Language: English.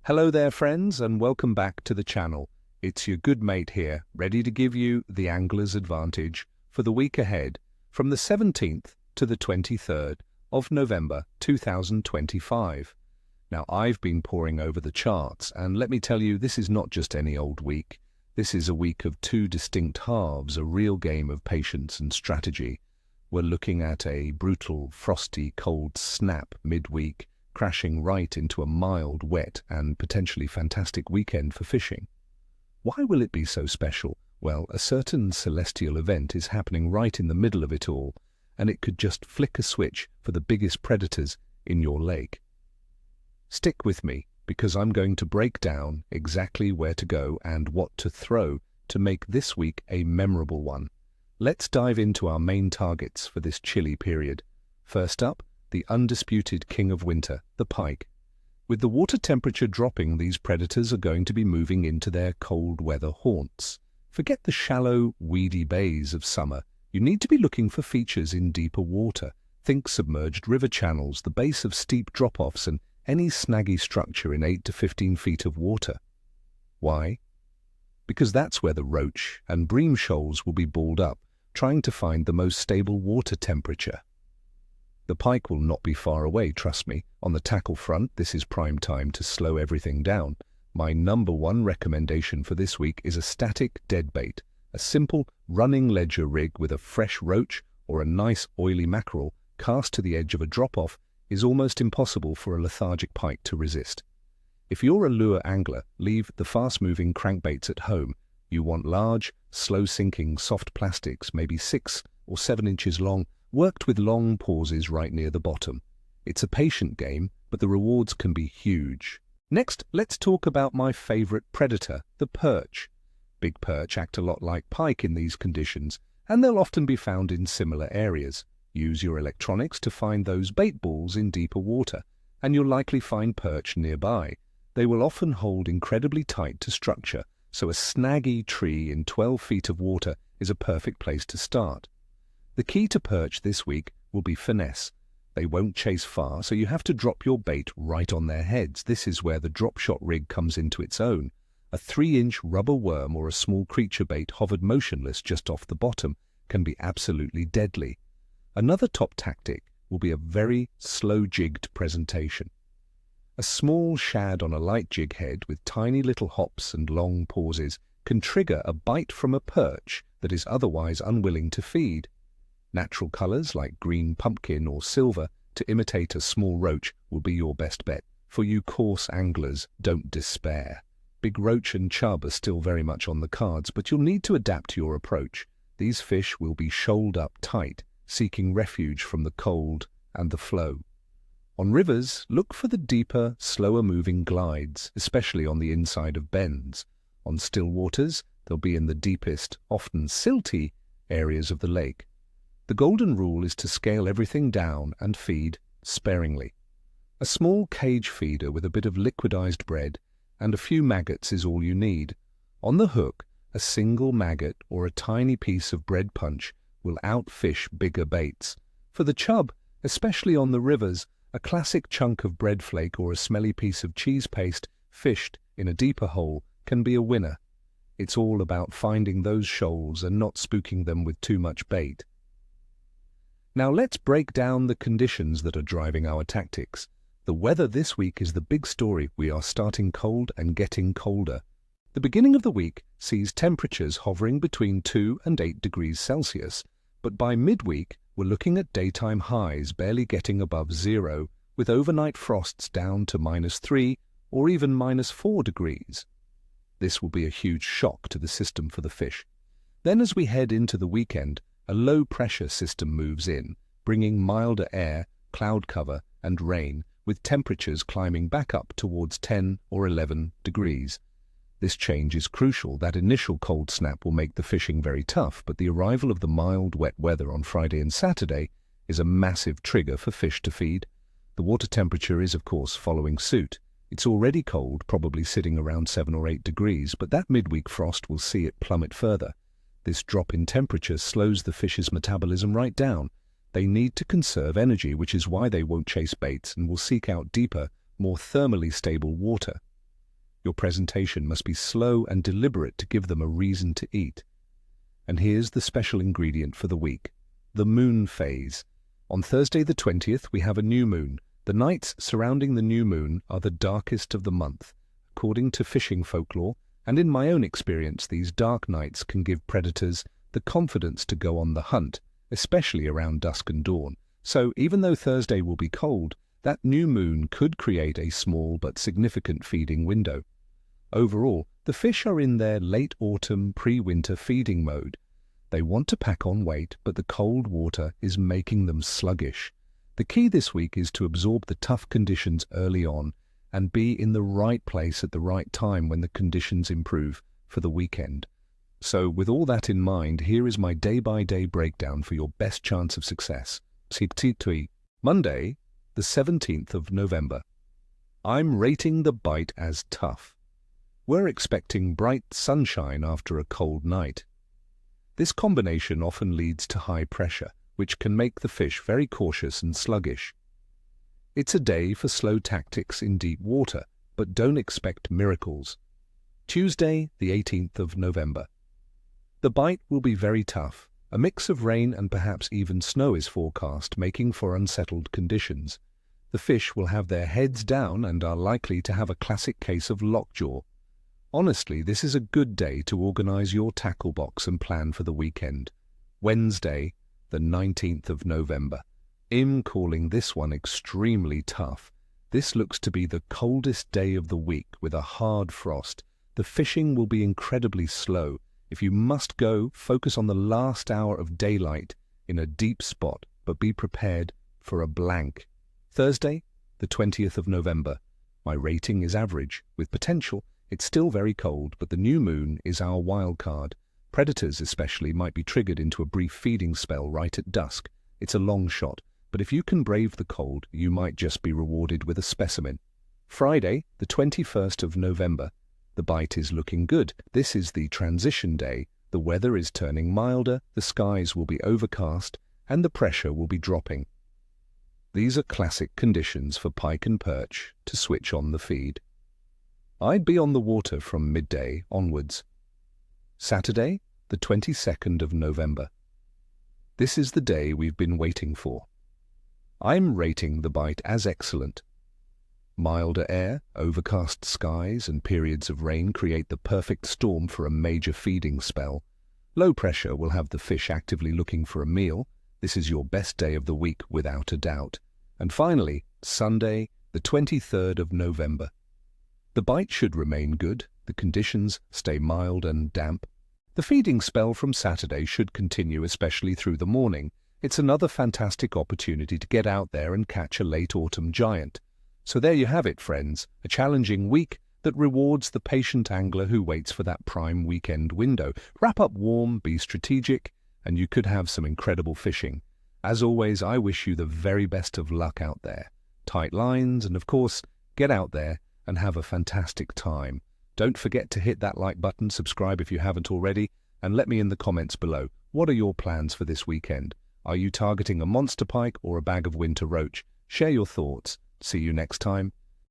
Hello there friends and welcome back to the channel. It's your good mate here, ready to give you the angler's advantage for the week ahead from the 17th to the 23rd of November 2025. Now I've been poring over the charts and let me tell you, this is not just any old week. This is a week of two distinct halves, a real game of patience and strategy. We're looking at a brutal, frosty, cold snap midweek, crashing right into a mild, wet and potentially fantastic weekend for fishing. Why will it be so special? Well, a certain celestial event is happening right in the middle of it all, and it could just flick a switch for the biggest predators in your lake. Stick with me, because I'm going to break down exactly where to go and what to throw to make this week a memorable one. Let's dive into our main targets for this chilly period. First up, the undisputed king of winter, the pike. With the water temperature dropping, these predators are going to be moving into their cold weather haunts. Forget the shallow, weedy bays of summer. You need to be looking for features in deeper water. Think submerged river channels, the base of steep drop-offs, and any snaggy structure in 8 to 15 feet of water. Why? Because that's where the roach and bream shoals will be balled up, trying to find the most stable water temperature. The pike will not be far away, trust me. On the tackle front, this is prime time to slow everything down. My number one recommendation for this week is a static deadbait. A simple running ledger rig with a fresh roach or a nice oily mackerel cast to the edge of a drop-off is almost impossible for a lethargic pike to resist. If you're a lure angler, leave the fast-moving crankbaits at home. You want large, slow-sinking soft plastics, maybe 6 or 7 inches long, worked with long pauses right near the bottom. It's a patient game, but the rewards can be huge. Next, let's talk about my favorite predator, the perch. Big perch act a lot like pike in these conditions, and they'll often be found in similar areas. Use your electronics to find those bait balls in deeper water, and you'll likely find perch nearby. They will often hold incredibly tight to structure, so a snaggy tree in 12 feet of water is a perfect place to start. The key to perch this week will be finesse. They won't chase far, so you have to drop your bait right on their heads. This is where the drop shot rig comes into its own. A 3-inch rubber worm or a small creature bait hovered motionless just off the bottom can be absolutely deadly. Another top tactic will be a very slow jigged presentation. A small shad on a light jig head with tiny little hops and long pauses can trigger a bite from a perch that is otherwise unwilling to feed. Natural colors like green pumpkin or silver to imitate a small roach will be your best bet. For you coarse anglers, don't despair. Big roach and chub are still very much on the cards, but you'll need to adapt your approach. These fish will be shoaled up tight, seeking refuge from the cold and the flow. On rivers, look for the deeper, slower-moving glides, especially on the inside of bends. On still waters, they'll be in the deepest, often silty, areas of the lake. The golden rule is to scale everything down and feed sparingly. A small cage feeder with a bit of liquidized bread and a few maggots is all you need. On the hook, a single maggot or a tiny piece of bread punch will outfish bigger baits. For the chub, especially on the rivers, a classic chunk of bread flake or a smelly piece of cheese paste fished in a deeper hole can be a winner. It's all about finding those shoals and not spooking them with too much bait. Now let's break down the conditions that are driving our tactics. The weather this week is the big story. We are starting cold and getting colder. The beginning of the week sees temperatures hovering between 2 and 8 degrees Celsius, but by midweek we're looking at daytime highs barely getting above 0, with overnight frosts down to -3 or even -4 degrees. This will be a huge shock to the system for the fish. Then as we head into the weekend, a low-pressure system moves in, bringing milder air, cloud cover, and rain, with temperatures climbing back up towards 10 or 11 degrees. This change is crucial. That initial cold snap will make the fishing very tough, but the arrival of the mild, wet weather on Friday and Saturday is a massive trigger for fish to feed. The water temperature is, of course, following suit. It's already cold, probably sitting around 7 or 8 degrees, but that midweek frost will see it plummet further. This drop in temperature slows the fish's metabolism right down. They need to conserve energy, which is why they won't chase baits and will seek out deeper, more thermally stable water. Your presentation must be slow and deliberate to give them a reason to eat. And here's the special ingredient for the week: the moon phase. On Thursday the 20th, we have a new moon. The nights surrounding the new moon are the darkest of the month. According to fishing folklore, and in my own experience, these dark nights can give predators the confidence to go on the hunt, especially around dusk and dawn. So even though Thursday will be cold, that new moon could create a small but significant feeding window. Overall, the fish are in their late autumn, pre-winter feeding mode. They want to pack on weight, but the cold water is making them sluggish. The key this week is to absorb the tough conditions early on and be in the right place at the right time when the conditions improve for the weekend. So with all that in mind, here is my day-by-day breakdown for your best chance of success. Monday, the 17th of November. I'm rating the bite as tough. We're expecting bright sunshine after a cold night. This combination often leads to high pressure, which can make the fish very cautious and sluggish. It's a day for slow tactics in deep water, but don't expect miracles. Tuesday, the 18th of November. The bite will be very tough. A mix of rain and perhaps even snow is forecast, making for unsettled conditions. The fish will have their heads down and are likely to have a classic case of lockjaw. Honestly, this is a good day to organize your tackle box and plan for the weekend. Wednesday, the 19th of November. I'm calling this one extremely tough. This looks to be the coldest day of the week with a hard frost. The fishing will be incredibly slow. If you must go, focus on the last hour of daylight in a deep spot, but be prepared for a blank. Thursday, the 20th of November. My rating is average, with potential. It's still very cold, but the new moon is our wild card. Predators especially might be triggered into a brief feeding spell right at dusk. It's a long shot, but if you can brave the cold, you might just be rewarded with a specimen. Friday, the 21st of November. The bite is looking good. This is the transition day. The weather is turning milder, the skies will be overcast, and the pressure will be dropping. These are classic conditions for pike and perch to switch on the feed. I'd be on the water from midday onwards. Saturday, the 22nd of November. This is the day we've been waiting for. I'm rating the bite as excellent. Milder air, overcast skies, and periods of rain create the perfect storm for a major feeding spell. Low pressure will have the fish actively looking for a meal. This is your best day of the week without a doubt. And finally, Sunday, the 23rd of November. The bite should remain good, the conditions stay mild and damp. The feeding spell from Saturday should continue, especially through the morning. It's another fantastic opportunity to get out there and catch a late autumn giant. So there you have it, friends, a challenging week that rewards the patient angler who waits for that prime weekend window. Wrap up warm, be strategic, and you could have some incredible fishing. As always, I wish you the very best of luck out there. Tight lines, and of course, get out there and have a fantastic time. Don't forget to hit that like button, subscribe if you haven't already, and let me in the comments below. What are your plans for this weekend? Are you targeting a monster pike or a bag of winter roach? Share your thoughts. See you next time.